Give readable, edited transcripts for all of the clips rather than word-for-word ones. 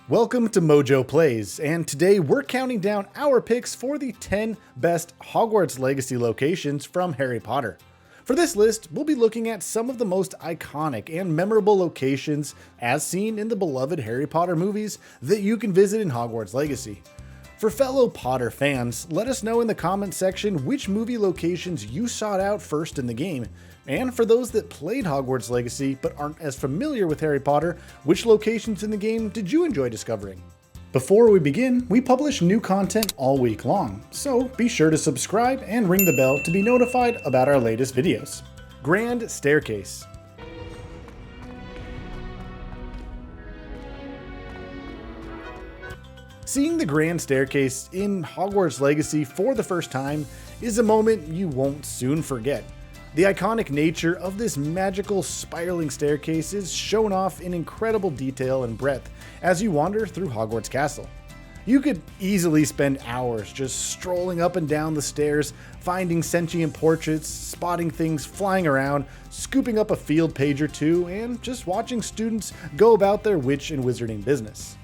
Welcome to MojoPlays, and today we're counting down our picks for the 10 best Hogwarts Legacy locations from Harry Potter. For this list, we'll be looking at some of the most iconic and memorable locations as seen in the beloved Harry Potter movies that you can visit in Hogwarts Legacy. For fellow Potter fans, let us know in the comments section which movie locations you sought out first in the game, and for those that played Hogwarts Legacy but aren't as familiar with Harry Potter, which locations in the game did you enjoy discovering? Before we begin, we publish new content all week long, so be sure to subscribe and ring the bell to be notified about our latest videos. Grand Staircase. Seeing the Grand Staircase in Hogwarts Legacy for the first time is a moment you won't soon forget. The iconic nature of this magical spiraling staircase is shown off in incredible detail and breadth as you wander through Hogwarts Castle. You could easily spend hours just strolling up and down the stairs, finding sentient portraits, spotting things flying around, scooping up a field page or two, and just watching students go about their witch and wizarding business.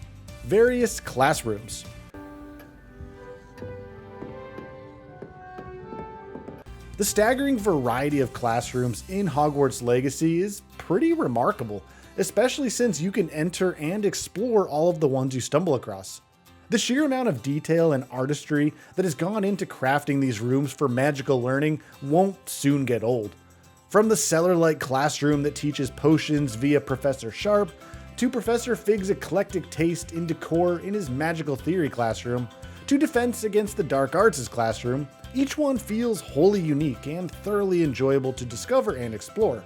Various classrooms. The staggering variety of classrooms in Hogwarts Legacy is pretty remarkable, especially since you can enter and explore all of the ones you stumble across. The sheer amount of detail and artistry that has gone into crafting these rooms for magical learning won't soon get old. From the cellar-like classroom that teaches potions via Professor Sharp, to Professor Fig's eclectic taste in decor in his magical theory classroom, to Defense Against the Dark Arts' classroom, each one feels wholly unique and thoroughly enjoyable to discover and explore.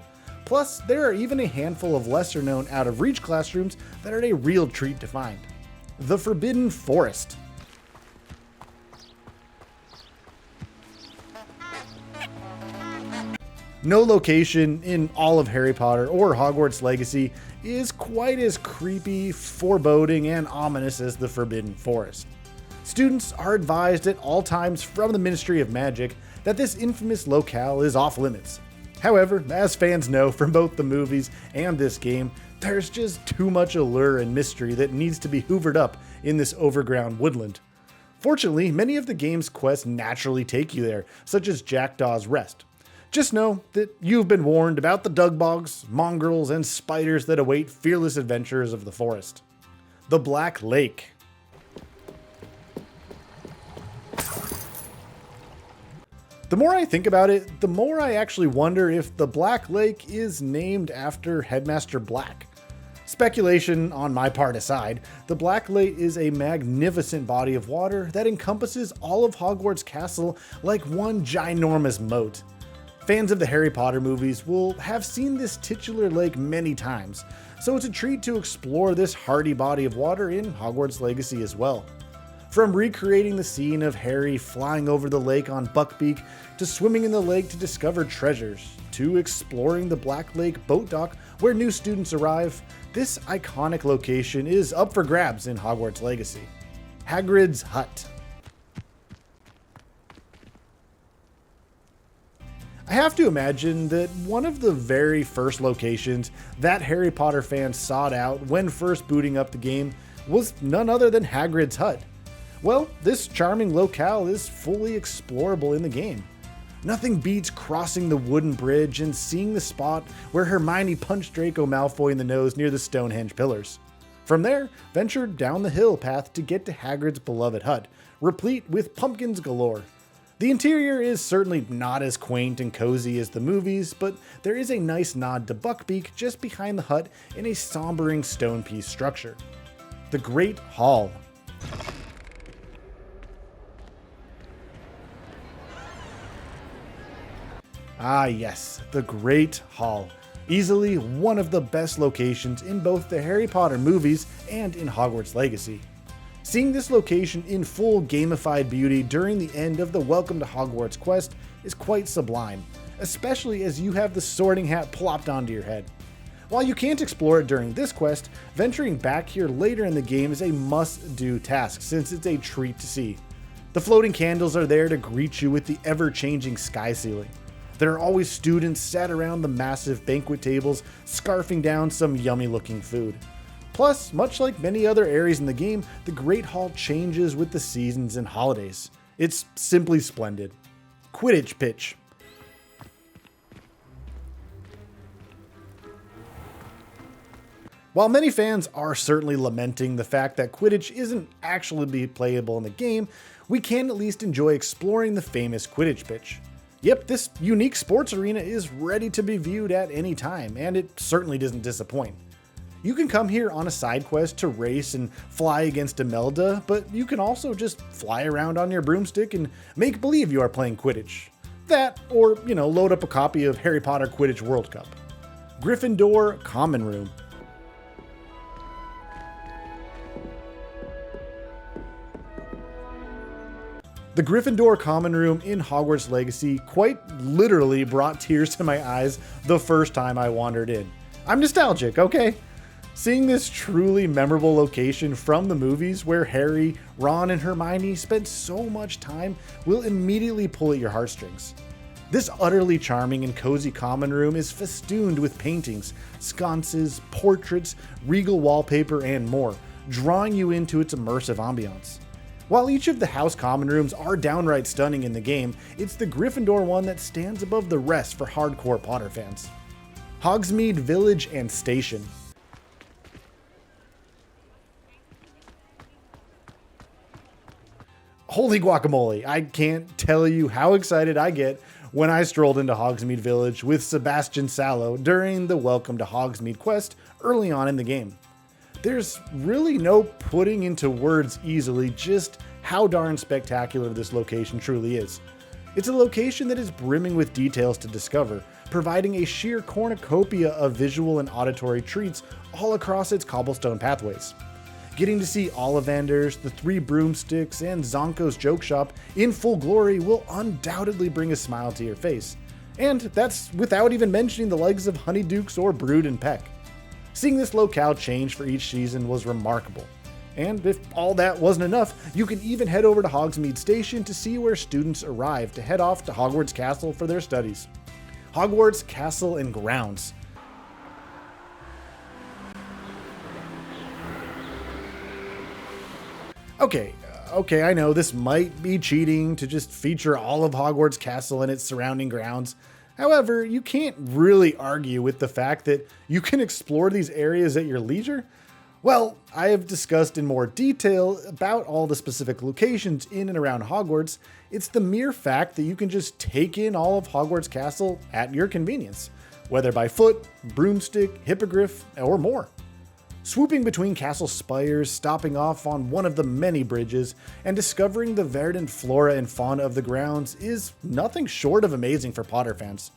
Plus, there are even a handful of lesser-known out-of-reach classrooms that are a real treat to find. The Forbidden Forest. No location in all of Harry Potter or Hogwarts Legacy is quite as creepy, foreboding, and ominous as the Forbidden Forest. Students are advised at all times from the Ministry of Magic that this infamous locale is off limits. However, as fans know from both the movies and this game, there's just too much allure and mystery that needs to be hoovered up in this overground woodland. Fortunately, many of the game's quests naturally take you there, such as Jackdaw's Rest. Just know that you've been warned about the Dugbogs, mongrels, and spiders that await fearless adventurers of the forest. The Black Lake. The more I think about it, the more I actually wonder if the Black Lake is named after Headmaster Black. Speculation on my part aside, the Black Lake is a magnificent body of water that encompasses all of Hogwarts Castle like one ginormous moat. Fans of the Harry Potter movies will have seen this titular lake many times, so it's a treat to explore this hardy body of water in Hogwarts Legacy as well. From recreating the scene of Harry flying over the lake on Buckbeak, to swimming in the lake to discover treasures, to exploring the Black Lake boat dock where new students arrive, this iconic location is up for grabs in Hogwarts Legacy. Hagrid's Hut. I have to imagine that one of the very first locations that Harry Potter fans sought out when first booting up the game was none other than Hagrid's Hut. Well, this charming locale is fully explorable in the game. Nothing beats crossing the wooden bridge and seeing the spot where Hermione punched Draco Malfoy in the nose near the Stonehenge pillars. From there, venture down the hill path to get to Hagrid's beloved hut, replete with pumpkins galore. The interior is certainly not as quaint and cozy as the movies, but there is a nice nod to Buckbeak just behind the hut in a sombering stone piece structure. The Great Hall. Ah yes, the Great Hall. Easily one of the best locations in both the Harry Potter movies and in Hogwarts Legacy. Seeing this location in full gamified beauty during the end of the Welcome to Hogwarts quest is quite sublime, especially as you have the Sorting Hat plopped onto your head. While you can't explore it during this quest, venturing back here later in the game is a must-do task since it's a treat to see. The floating candles are there to greet you with the ever-changing sky ceiling. There are always students sat around the massive banquet tables, scarfing down some yummy looking food. Plus, much like many other areas in the game, the Great Hall changes with the seasons and holidays. It's simply splendid. Quidditch pitch. While many fans are certainly lamenting the fact that Quidditch isn't actually playable in the game, we can at least enjoy exploring the famous Quidditch pitch. Yep, this unique sports arena is ready to be viewed at any time, and it certainly doesn't disappoint. You can come here on a side quest to race and fly against Imelda, but you can also just fly around on your broomstick and make believe you are playing Quidditch. That, or, load up a copy of Harry Potter Quidditch World Cup. Gryffindor Common Room. The Gryffindor Common Room in Hogwarts Legacy quite literally brought tears to my eyes the first time I wandered in. I'm nostalgic, okay? Seeing this truly memorable location from the movies where Harry, Ron, and Hermione spent so much time will immediately pull at your heartstrings. This utterly charming and cozy common room is festooned with paintings, sconces, portraits, regal wallpaper, and more, drawing you into its immersive ambiance. While each of the house common rooms are downright stunning in the game, it's the Gryffindor one that stands above the rest for hardcore Potter fans. Hogsmeade Village and Station. Holy guacamole, I can't tell you how excited I get when I strolled into Hogsmeade Village with Sebastian Sallow during the Welcome to Hogsmeade quest early on in the game. There's really no putting into words easily just how darn spectacular this location truly is. It's a location that is brimming with details to discover, providing a sheer cornucopia of visual and auditory treats all across its cobblestone pathways. Getting to see Ollivanders, the Three Broomsticks, and Zonko's Joke Shop in full glory will undoubtedly bring a smile to your face. And that's without even mentioning the likes of Honeydukes or Brood and Peck. Seeing this locale change for each season was remarkable. And if all that wasn't enough, you can even head over to Hogsmeade Station to see where students arrive to head off to Hogwarts Castle for their studies. Hogwarts Castle and Grounds. Okay, I know this might be cheating to just feature all of Hogwarts Castle and its surrounding grounds. However, you can't really argue with the fact that you can explore these areas at your leisure. Well, I have discussed in more detail about all the specific locations in and around Hogwarts. It's the mere fact that you can just take in all of Hogwarts Castle at your convenience, whether by foot, broomstick, hippogriff, or more. Swooping between castle spires, stopping off on one of the many bridges, and discovering the verdant flora and fauna of the grounds is nothing short of amazing for Potter fans.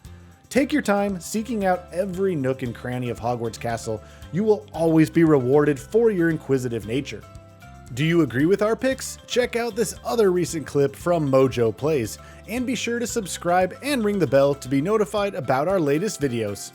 Take your time seeking out every nook and cranny of Hogwarts Castle. You will always be rewarded for your inquisitive nature. Do you agree with our picks? Check out this other recent clip from MojoPlays, and be sure to subscribe and ring the bell to be notified about our latest videos.